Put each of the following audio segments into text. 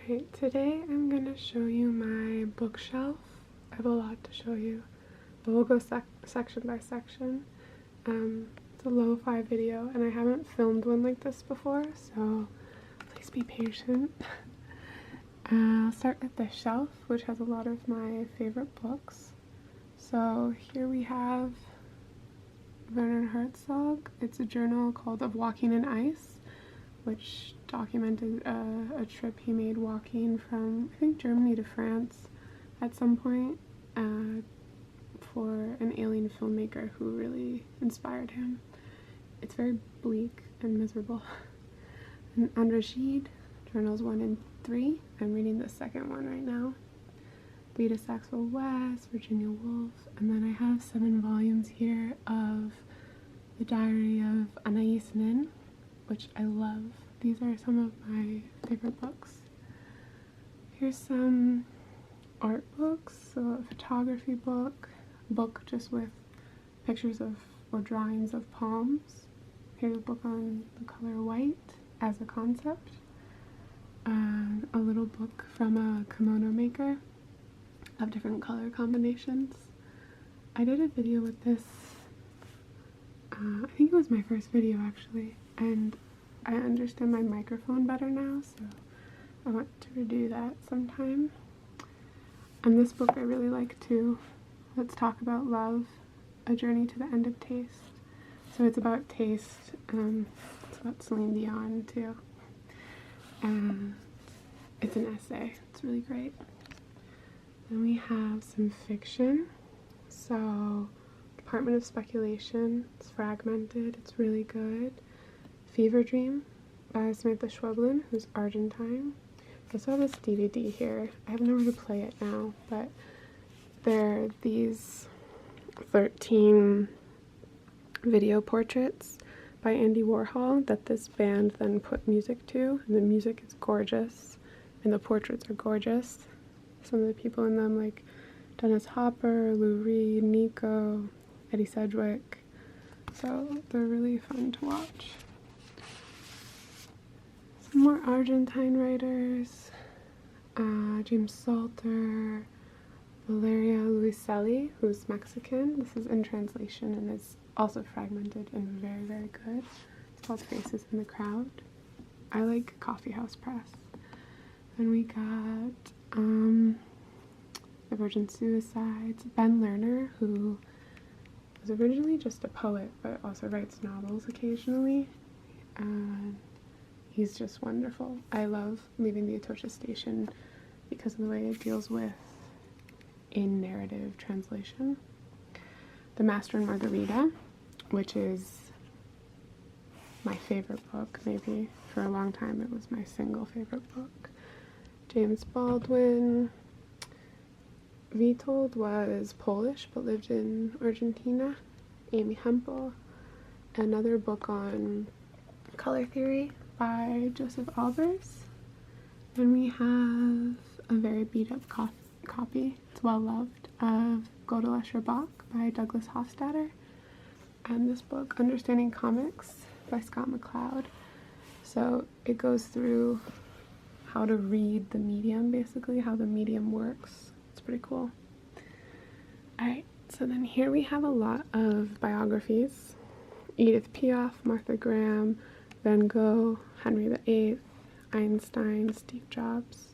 Alright, today I'm going to show you my bookshelf. I have a lot to show you, but we'll go section by section. It's a lo-fi video, and I haven't filmed one like this before, so please be patient. I'll start with the shelf, which has a lot of my favorite books. So here we have Werner Herzog. It's a journal called Of Walking in Ice, which documented a trip he made walking from, I think, Germany to France at some point for an alien filmmaker who really inspired him. It's very bleak and miserable. And Rashid, journals 1 and 3. I'm reading the second one right now. Rita Sackville West, Virginia Woolf, and then I have 7 volumes here of The Diary of Anais Nin, which I love. These are some of my favorite books. Here's some art books, so a photography book, a book just with pictures of or drawings of palms. Here's a book on the color white as a concept. A little book from a kimono maker of different color combinations. I did a video with this, I think it was my first video actually, and I understand my microphone better now, so I want to redo that sometime. And this book I really like too. Let's Talk About Love, A Journey to the End of Taste. So it's about taste, it's about Celine Dion too. And it's an essay, it's really great. Then we have some fiction. So Department of Speculation, it's fragmented, it's really good. Fever Dream by Samantha Schweblin, who's Argentine. I also have this DVD here. I have nowhere to play it now, but there are these 13 video portraits by Andy Warhol that this band then put music to, and the music is gorgeous, and the portraits are gorgeous. Some of the people in them, like Dennis Hopper, Lou Reed, Nico, Eddie Sedgwick, so they're really fun to watch. Some more Argentine writers, James Salter, Valeria Luiselli, who's Mexican. This is in translation and is also fragmented and very, very good. It's called Faces in the Crowd. I like Coffee House Press. Then we got The Virgin Suicides, Ben Lerner, who was originally just a poet but also writes novels occasionally. He's just wonderful. I love Leaving the Atocha Station because of the way it deals with in narrative translation. The Master and Margarita, which is my favorite book, maybe for a long time it was my single favorite book. James Baldwin. Witold was Polish but lived in Argentina. Amy Hempel. Another book on color theory by Joseph Albers. Then we have a very beat up copy, it's well loved, of Gödel Escher Bach by Douglas Hofstadter. And this book, Understanding Comics by Scott McCloud. So it goes through how to read the medium, basically, how the medium works. It's pretty cool. Alright, so then here we have a lot of biographies. Edith Piaf, Martha Graham, Van Gogh, Henry VIII, Einstein, Steve Jobs,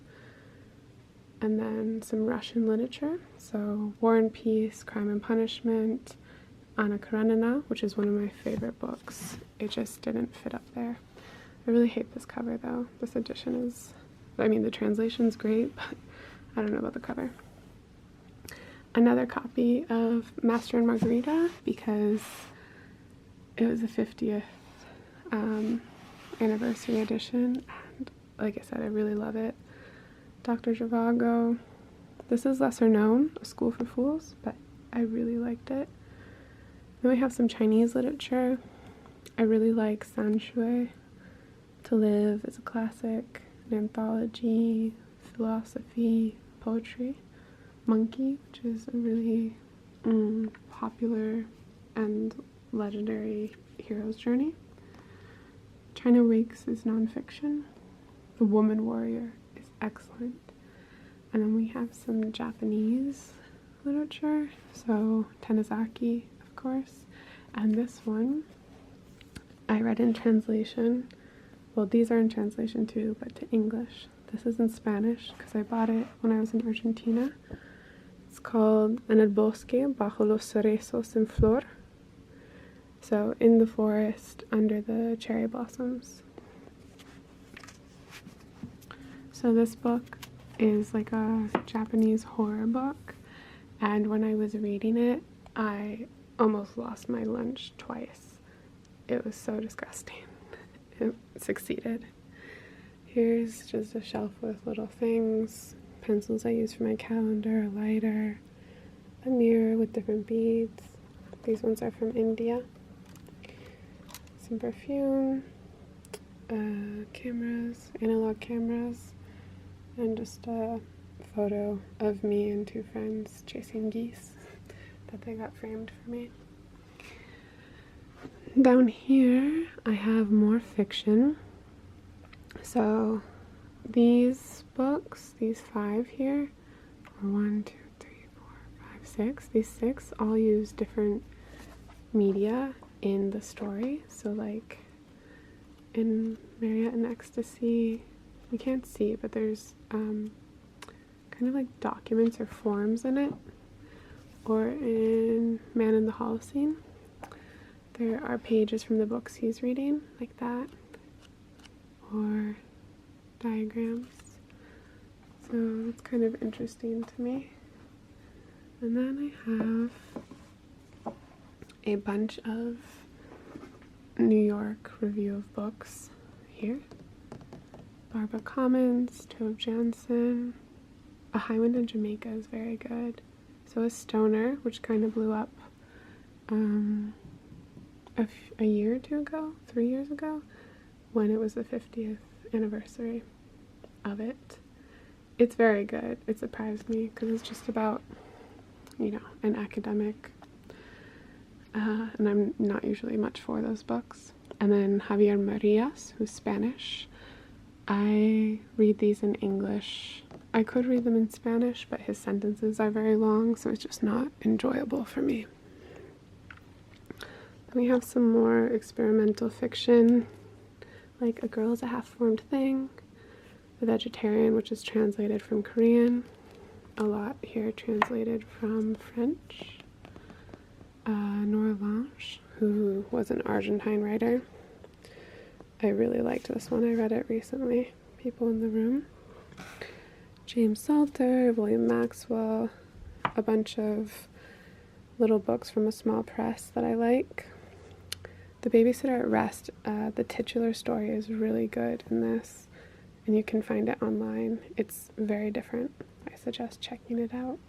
and then some Russian literature. So War and Peace, Crime and Punishment, Anna Karenina, which is one of my favorite books. It just didn't fit up there. I really hate this cover though. This edition is, I mean, the translation's great, but I don't know about the cover. Another copy of Master and Margarita because it was the 50th anniversary edition, and like I said, I really love it. Dr. Zhivago. This is lesser known, A School for Fools, but I really liked it. Then we have some Chinese literature. I really like San Shui. To Live is a classic, an anthology, philosophy, poetry. Monkey, which is a really popular and legendary hero's journey. China Wakes is nonfiction. The Woman Warrior is excellent. And then we have some Japanese literature, so Tanizaki, of course. And this one I read in translation. Well, these are in translation too, but to English. This is in Spanish because I bought it when I was in Argentina. It's called En el bosque bajo los cerezos en flor. So, in the forest under the cherry blossoms. So this book is like a Japanese horror book, and when I was reading it, I almost lost my lunch twice. It was so disgusting. It succeeded. Here's just a shelf with little things, pencils I use for my calendar, a lighter, a mirror with different beads. These ones are from India. Some perfume, cameras, analog cameras, and just a photo of me and two friends chasing geese that they got framed for me. Down here I have more fiction. So these books, these 5 here, or 1, 2, 3, 4, 5, 6, these 6 all use different media in the story. So like in Marriott and Ecstasy, you can't see, but there's kind of like documents or forms in it. Or in Man in the Holocene, there are pages from the books he's reading, like that. Or diagrams. So it's kind of interesting to me. And then I have a bunch of New York review of books here. Barbara Commons, Tove Jansson. A Highwind in Jamaica is very good. So is Stoner, which kind of blew up a year or two ago, 3 years ago, when it was the 50th anniversary of it. It's very good. It surprised me because it's just about, you know, an academic, and I'm not usually much for those books. And then Javier Marias, who's Spanish. I read these in English. I could read them in Spanish, but his sentences are very long, so it's just not enjoyable for me. Then we have some more experimental fiction, like A Girl is a Half-Formed Thing, The Vegetarian, which is translated from Korean, a lot here translated from French. Nora Lange, who was an Argentine writer. I really liked this one. I read it recently. People in the Room. James Salter, William Maxwell, a bunch of little books from a small press that I like. The Babysitter at Rest, the titular story is really good in this, and you can find it online. It's very different. I suggest checking it out.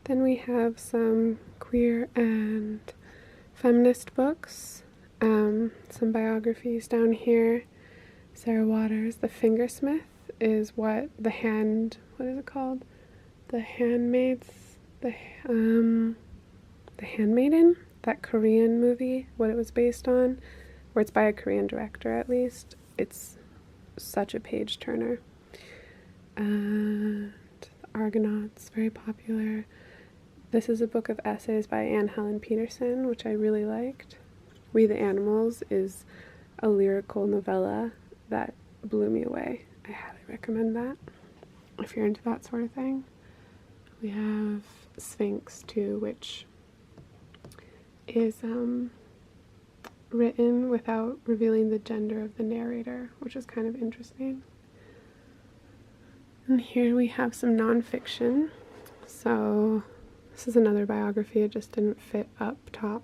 Then we have some queer and feminist books, some biographies down here. Sarah Waters, The Fingersmith is what is it called? The Handmaiden, that Korean movie, what it was based on, or it's by a Korean director at least. It's such a page turner. And The Argonauts, very popular. This is a book of essays by Anne Helen Peterson, which I really liked. We the Animals is a lyrical novella that blew me away. I highly recommend that if you're into that sort of thing. We have Sphinx too, which is written without revealing the gender of the narrator, which is kind of interesting. And here we have some nonfiction. So this is another biography, it just didn't fit up top.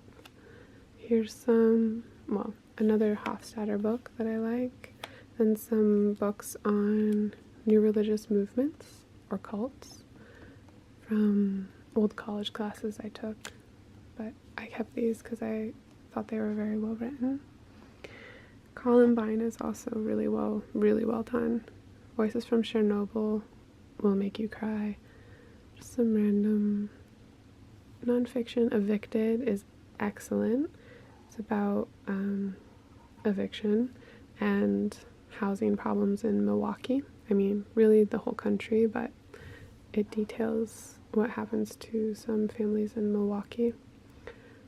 Here's another Hofstadter book that I like, and some books on new religious movements or cults from old college classes I took, but I kept these because I thought they were very well written. Columbine is also really well done. Voices from Chernobyl will make you cry. Just some random nonfiction. Evicted is excellent. It's about eviction and housing problems in Milwaukee. I mean, really the whole country, but it details what happens to some families in Milwaukee.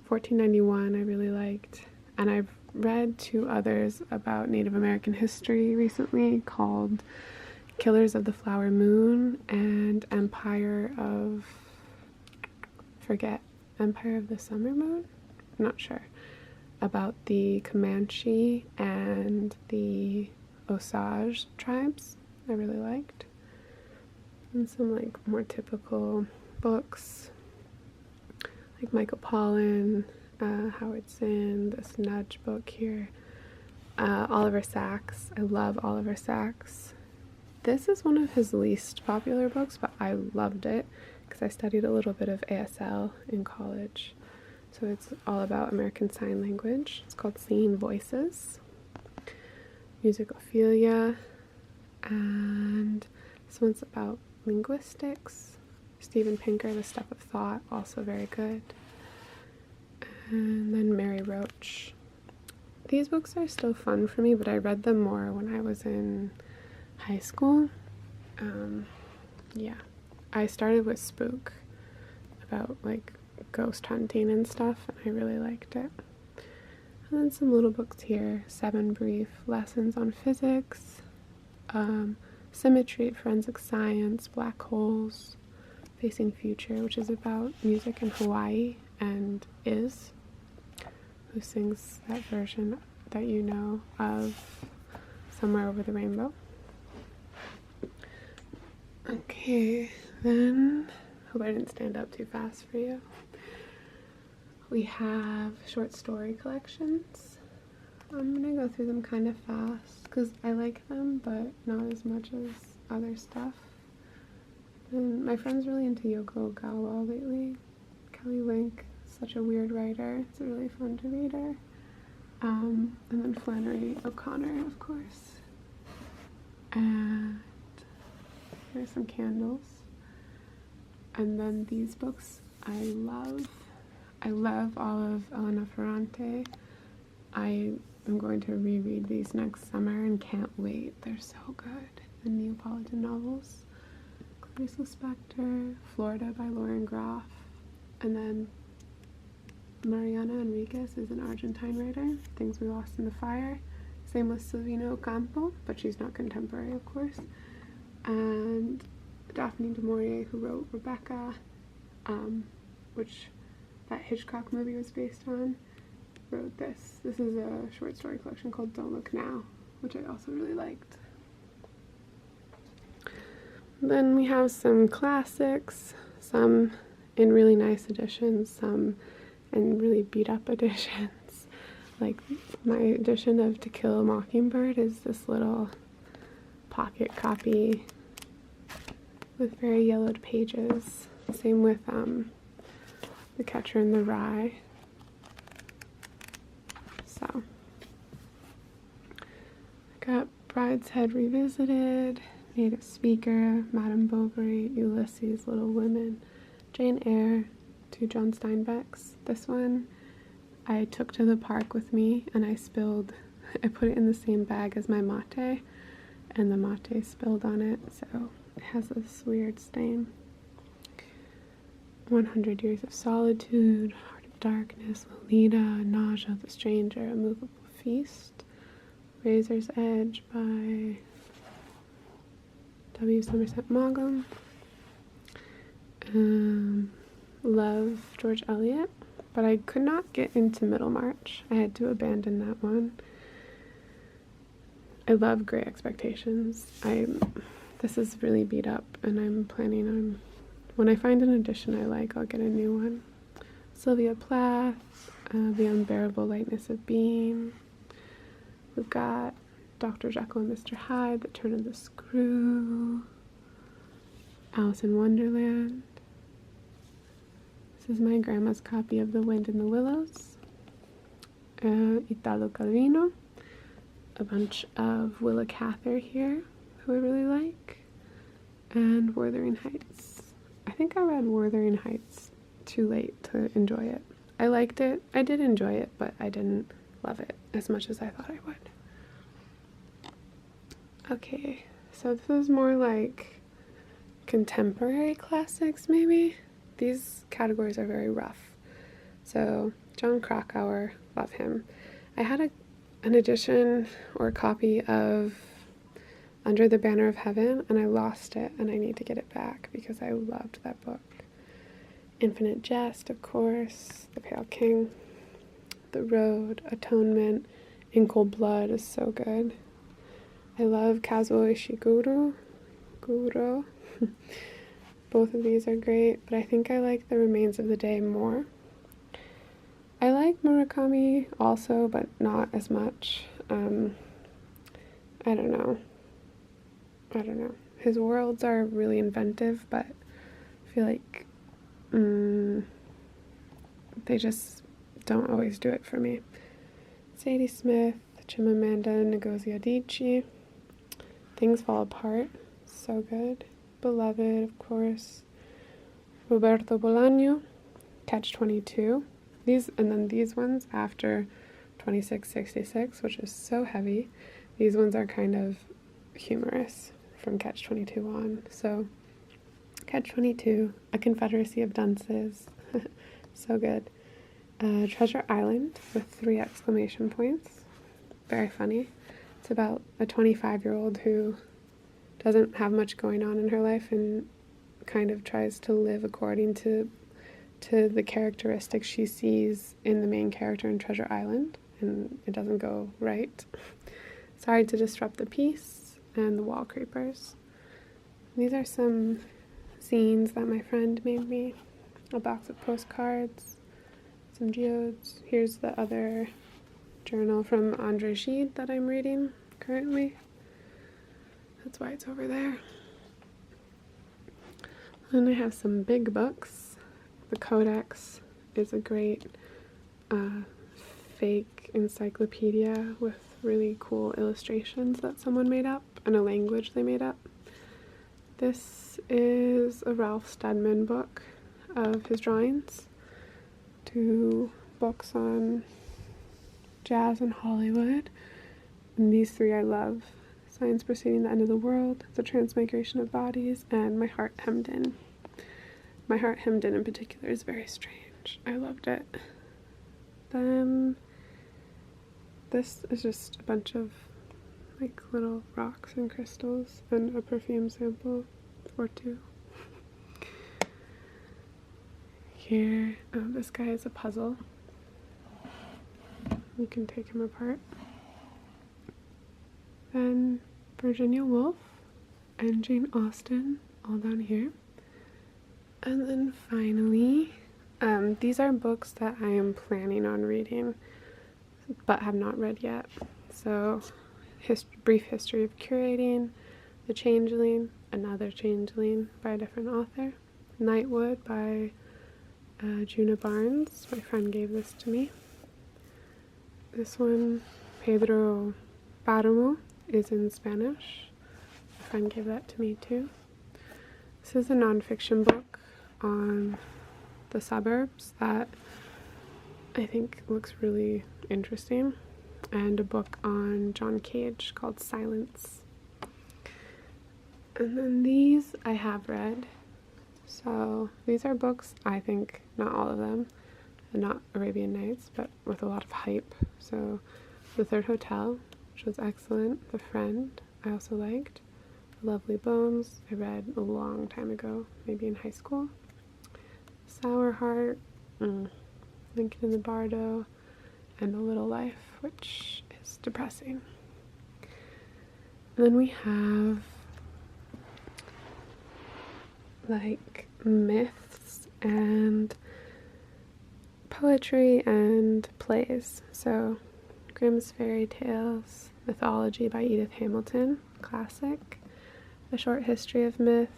1491 I really liked, and I've read 2 others about Native American history recently called Killers of the Flower Moon and Empire of the Summer Moon? I'm not sure. About the Comanche and the Osage tribes I really liked. And some like more typical books like Michael Pollan, Howard Zinn, this Nudge book here, Oliver Sacks. I love Oliver Sacks. This is one of his least popular books, but I loved it because I studied a little bit of ASL in college. So it's all about American Sign Language. It's called Seeing Voices. Musicophilia. And this one's about linguistics. Steven Pinker, The Stuff of Thought, also very good. And then Mary Roach. These books are still fun for me, but I read them more when I was in high school. Yeah. I started with Spook, about like ghost hunting and stuff, and I really liked it. And then some little books here. 7 Brief Lessons on Physics, Symmetry, Forensic Science, Black Holes, Facing Future, which is about music in Hawaii, and Is, who sings that version that you know of Somewhere Over the Rainbow. Okay, then, hope I didn't stand up too fast for you. We have short story collections. I'm gonna go through them kind of fast because I like them, but not as much as other stuff. And my friend's really into Yoko Ogawa lately. Kelly Link, such a weird writer. It's really fun to read her. And then Flannery O'Connor, of course. And here's some candles. And then these books I love. I love all of Elena Ferrante. I am going to reread these next summer and can't wait. They're so good. The Neapolitan novels. Clarice Lispector, Florida by Lauren Groff. And then Mariana Enriquez is an Argentine writer. Things We Lost in the Fire. Same with Silvina Ocampo, but she's not contemporary, of course. And Daphne du Maurier, who wrote Rebecca, which that Hitchcock movie was based on, wrote this. This is a short story collection called Don't Look Now, which I also really liked. Then we have some classics, some in really nice editions, some in really beat up editions. Like my edition of To Kill a Mockingbird is this little pocket copy with very yellowed pages. Same with The Catcher in the Rye. So I got Brideshead Revisited, Native Speaker, Madame Bovary, Ulysses, Little Women, Jane Eyre, 2 John Steinbecks. This one I took to the park with me and I put it in the same bag as my mate, and the mate spilled on it, so it has this weird stain. 100 Years of Solitude, Heart of Darkness, Lolita, Nausea, The Stranger, A Movable Feast, Razor's Edge by W. Somerset Maugham, Love, George Eliot, but I could not get into Middlemarch. I had to abandon that one. I love Great Expectations. This is really beat up, and I'm planning on, when I find an edition I like, I'll get a new one. Sylvia Plath, The Unbearable Lightness of Being. We've got Dr. Jekyll and Mr. Hyde, The Turn of the Screw, Alice in Wonderland. This is my grandma's copy of The Wind in the Willows. Italo Calvino. A bunch of Willa Cather here, who I really like. And Wuthering Heights. I think I read Wuthering Heights too late to enjoy it. I liked it. I did enjoy it, but I didn't love it as much as I thought I would. Okay, so this is more like contemporary classics, maybe? These categories are very rough. So, John Krakauer, love him. I had an edition or a copy of Under the Banner of Heaven, and I lost it, and I need to get it back because I loved that book. Infinite Jest, of course, The Pale King, The Road, Atonement, In Cold Blood is so good. I love Kazuo Ishiguro. Both of these are great, but I think I like The Remains of the Day more. I like Murakami also, but not as much. I don't know. His worlds are really inventive, but I feel like they just don't always do it for me. Sadie Smith, Chimamanda Ngozi Adichie, Things Fall Apart, so good. Beloved, of course. Roberto Bolaño, Catch-22. And then these ones after 2666, which is so heavy. These ones are kind of humorous from Catch-22 on. So, Catch-22, A Confederacy of Dunces, so good. Treasure Island with 3 exclamation points, very funny. It's about a 25-year-old who doesn't have much going on in her life and kind of tries to live according to the characteristics she sees in the main character in Treasure Island, and it doesn't go right. Sorry to Disrupt the Peace and The Wall Creepers. These are some zines that my friend made me. A box of postcards, some geodes. Here's the other journal from Andre Gide that I'm reading currently. That's why it's over there. And I have some big books. The Codex is a great fake encyclopedia with really cool illustrations that someone made up and a language they made up. This is a Ralph Steadman book of his drawings. 2 books on jazz and Hollywood. And these 3 I love. Science Preceding the End of the World, The Transmigration of Bodies, and My Heart Hemmed In. My Heart Hemmed In particular is very strange. I loved it. Then this is just a bunch of like little rocks and crystals and a perfume sample or 2. Here, this guy is a puzzle. You can take him apart. Then Virginia Woolf and Jane Austen, all down here. And then finally, these are books that I am planning on reading, but have not read yet. So, Brief History of Curating, The Changeling, Another Changeling by a different author, Nightwood by Juna Barnes. My friend gave this to me. This one, Pedro Páramo, is in Spanish. A friend gave that to me too. This is a nonfiction book on the suburbs that I think looks really interesting, and a book on John Cage called Silence. And then these I have read. So these are books, I think, not all of them, and not Arabian Nights, but with a lot of hype. So The Third Hotel, which was excellent. The Friend, I also liked. Lovely Bones, I read a long time ago, maybe in high school. Sour Heart, Lincoln in the Bardo, and A Little Life, which is depressing. And then we have like myths and poetry and plays. So Grimm's Fairy Tales, Mythology by Edith Hamilton, classic. A Short History of Myth.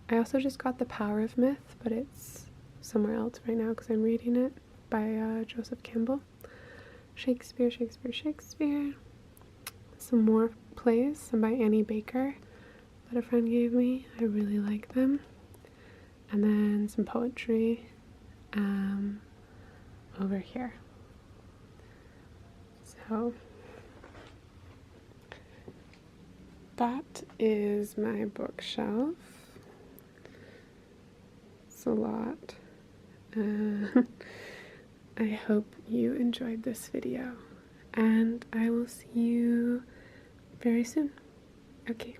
I also just got The Power of Myth, but it's somewhere else right now because I'm reading it, by Joseph Campbell. Shakespeare. Some more plays, some by Annie Baker that a friend gave me. I really like them. And then some poetry over here. So that is my bookshelf. It's a lot. I hope you enjoyed this video, and I will see you very soon. Okay.